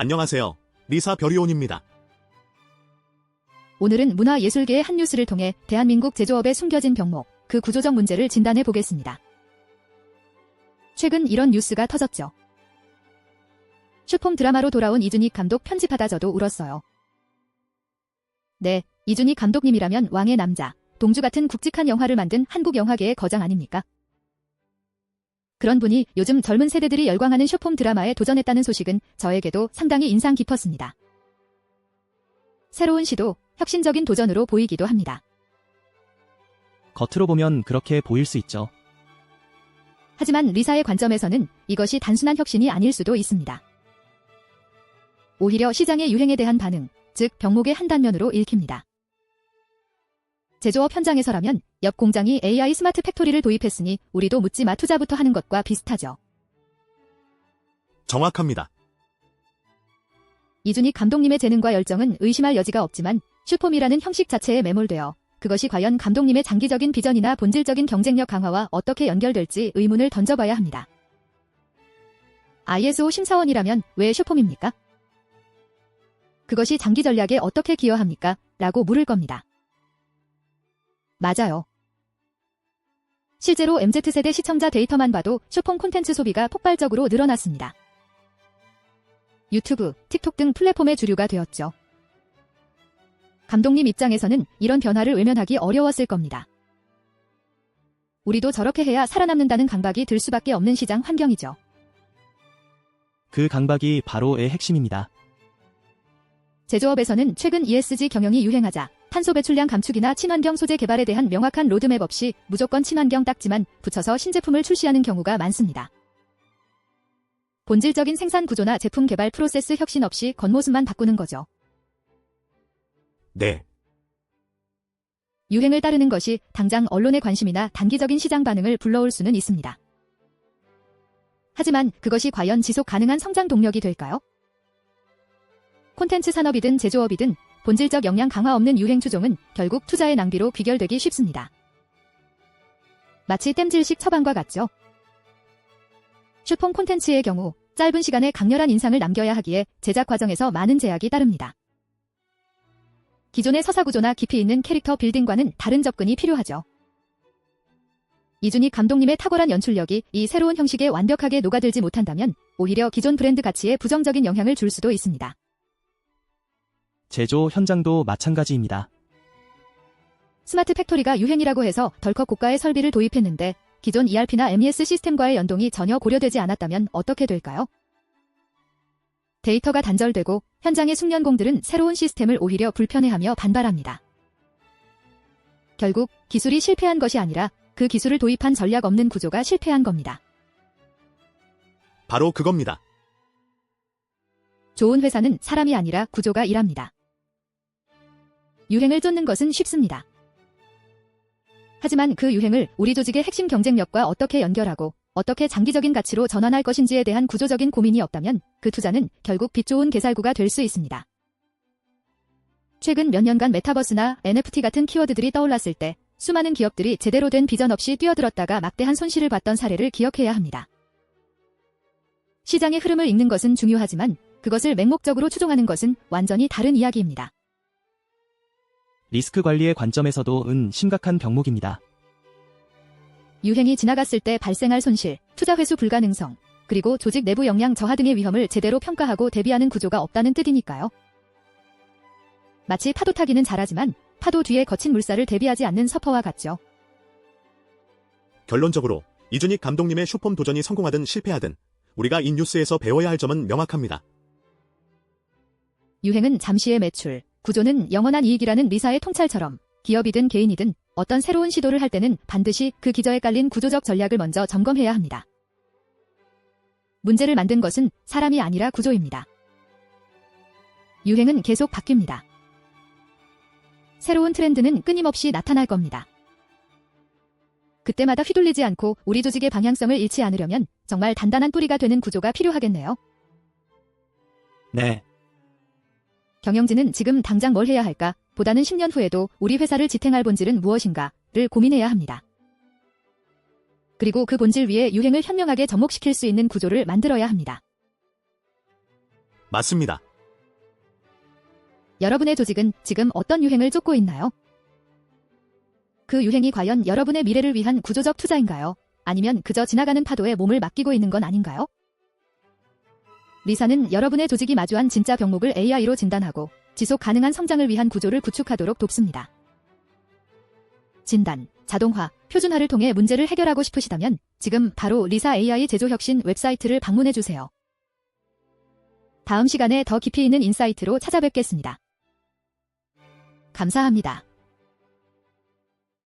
안녕하세요. 리사 별이온입니다. 오늘은 문화예술계의 한 뉴스를 통해 대한민국 제조업의 숨겨진 병목, 그 구조적 문제를 진단해 보겠습니다. 최근 이런 뉴스가 터졌죠. 슈폼 드라마로 돌아온 이준익 감독 편집하다 저도 울었어요. 네, 이준익 감독님이라면 왕의 남자, 동주 같은 굵직한 영화를 만든 한국 영화계의 거장 아닙니까? 그런 분이 요즘 젊은 세대들이 열광하는 슈폼 드라마에 도전했다는 소식은 저에게도 상당히 인상 깊었습니다. 새로운 시도, 혁신적인 도전으로 보이기도 합니다. 겉으로 보면 그렇게 보일 수 있죠. 하지만 리사의 관점에서는 이것이 단순한 혁신이 아닐 수도 있습니다. 오히려 시장의 유행에 대한 반응, 즉 병목의 한 단면으로 읽힙니다. 제조업 현장에서라면 옆 공장이 AI 스마트 팩토리를 도입했으니 우리도 묻지마 투자부터 하는 것과 비슷하죠. 정확합니다. 이준익 감독님의 재능과 열정은 의심할 여지가 없지만 슈폼이라는 형식 자체에 매몰되어 그것이 과연 감독님의 장기적인 비전이나 본질적인 경쟁력 강화와 어떻게 연결될지 의문을 던져봐야 합니다. ISO 심사원이라면 왜 슈폼입니까? 그것이 장기 전략에 어떻게 기여합니까? 라고 물을 겁니다. 맞아요. 실제로 MZ세대 시청자 데이터만 봐도 슈폼 콘텐츠 소비가 폭발적으로 늘어났습니다. 유튜브, 틱톡 등 플랫폼의 주류가 되었죠. 감독님 입장에서는 이런 변화를 외면하기 어려웠을 겁니다. 우리도 저렇게 해야 살아남는다는 강박이 들 수밖에 없는 시장 환경이죠. 그 강박이 바로의 핵심입니다. 제조업에서는 최근 ESG 경영이 유행하자 탄소 배출량 감축이나 친환경 소재 개발에 대한 명확한 로드맵 없이 무조건 친환경 딱지만 붙여서 신제품을 출시하는 경우가 많습니다. 본질적인 생산 구조나 제품 개발 프로세스 혁신 없이 겉모습만 바꾸는 거죠. 네. 유행을 따르는 것이 당장 언론의 관심이나 단기적인 시장 반응을 불러올 수는 있습니다. 하지만 그것이 과연 지속 가능한 성장 동력이 될까요? 콘텐츠 산업이든 제조업이든 본질적 역량 강화 없는 유행 추종은 결국 투자의 낭비로 귀결되기 쉽습니다. 마치 땜질식 처방과 같죠. 슈폼 콘텐츠의 경우 짧은 시간에 강렬한 인상을 남겨야 하기에 제작 과정에서 많은 제약이 따릅니다. 기존의 서사 구조나 깊이 있는 캐릭터 빌딩과는 다른 접근이 필요하죠. 이준익 감독님의 탁월한 연출력이 이 새로운 형식에 완벽하게 녹아들지 못한다면 오히려 기존 브랜드 가치에 부정적인 영향을 줄 수도 있습니다. 제조 현장도 마찬가지입니다. 스마트 팩토리가 유행이라고 해서 덜컥 고가의 설비를 도입했는데 기존 ERP나 MES 시스템과의 연동이 전혀 고려되지 않았다면 어떻게 될까요? 데이터가 단절되고 현장의 숙련공들은 새로운 시스템을 오히려 불편해하며 반발합니다. 결국 기술이 실패한 것이 아니라 그 기술을 도입한 전략 없는 구조가 실패한 겁니다. 바로 그겁니다. 좋은 회사는 사람이 아니라 구조가 일합니다. 유행을 쫓는 것은 쉽습니다. 하지만 그 유행을 우리 조직의 핵심 경쟁력과 어떻게 연결하고 어떻게 장기적인 가치로 전환할 것인지에 대한 구조적인 고민이 없다면 그 투자는 결국 빛 좋은 개살구가 될 수 있습니다. 최근 몇 년간 메타버스나 NFT 같은 키워드들이 떠올랐을 때 수많은 기업들이 제대로 된 비전 없이 뛰어들었다가 막대한 손실을 봤던 사례를 기억해야 합니다. 시장의 흐름을 읽는 것은 중요하지만 그것을 맹목적으로 추종하는 것은 완전히 다른 이야기입니다. 리스크 관리의 관점에서도 심각한 병목입니다. 유행이 지나갔을 때 발생할 손실, 투자 회수 불가능성, 그리고 조직 내부 역량 저하 등의 위험을 제대로 평가하고 대비하는 구조가 없다는 뜻이니까요. 마치 파도 타기는 잘하지만 파도 뒤에 거친 물살을 대비하지 않는 서퍼와 같죠. 결론적으로 이준익 감독님의 슈폼 도전이 성공하든 실패하든 우리가 이 뉴스에서 배워야 할 점은 명확합니다. 유행은 잠시의 매출, 구조는 영원한 이익이라는 리사의 통찰처럼 기업이든 개인이든 어떤 새로운 시도를 할 때는 반드시 그 기저에 깔린 구조적 전략을 먼저 점검해야 합니다. 문제를 만든 것은 사람이 아니라 구조입니다. 유행은 계속 바뀝니다. 새로운 트렌드는 끊임없이 나타날 겁니다. 그때마다 휘둘리지 않고 우리 조직의 방향성을 잃지 않으려면 정말 단단한 뿌리가 되는 구조가 필요하겠네요. 네. 경영진은 지금 당장 뭘 해야 할까 보다는 10년 후에도 우리 회사를 지탱할 본질은 무엇인가를 고민해야 합니다. 그리고 그 본질 위에 유행을 현명하게 접목시킬 수 있는 구조를 만들어야 합니다. 맞습니다. 여러분의 조직은 지금 어떤 유행을 쫓고 있나요? 그 유행이 과연 여러분의 미래를 위한 구조적 투자인가요? 아니면 그저 지나가는 파도에 몸을 맡기고 있는 건 아닌가요? 리사는 여러분의 조직이 마주한 진짜 병목을 AI로 진단하고 지속 가능한 성장을 위한 구조를 구축하도록 돕습니다. 진단, 자동화, 표준화를 통해 문제를 해결하고 싶으시다면 지금 바로 리사 AI 제조 혁신 웹사이트를 방문해주세요. 다음 시간에 더 깊이 있는 인사이트로 찾아뵙겠습니다. 감사합니다.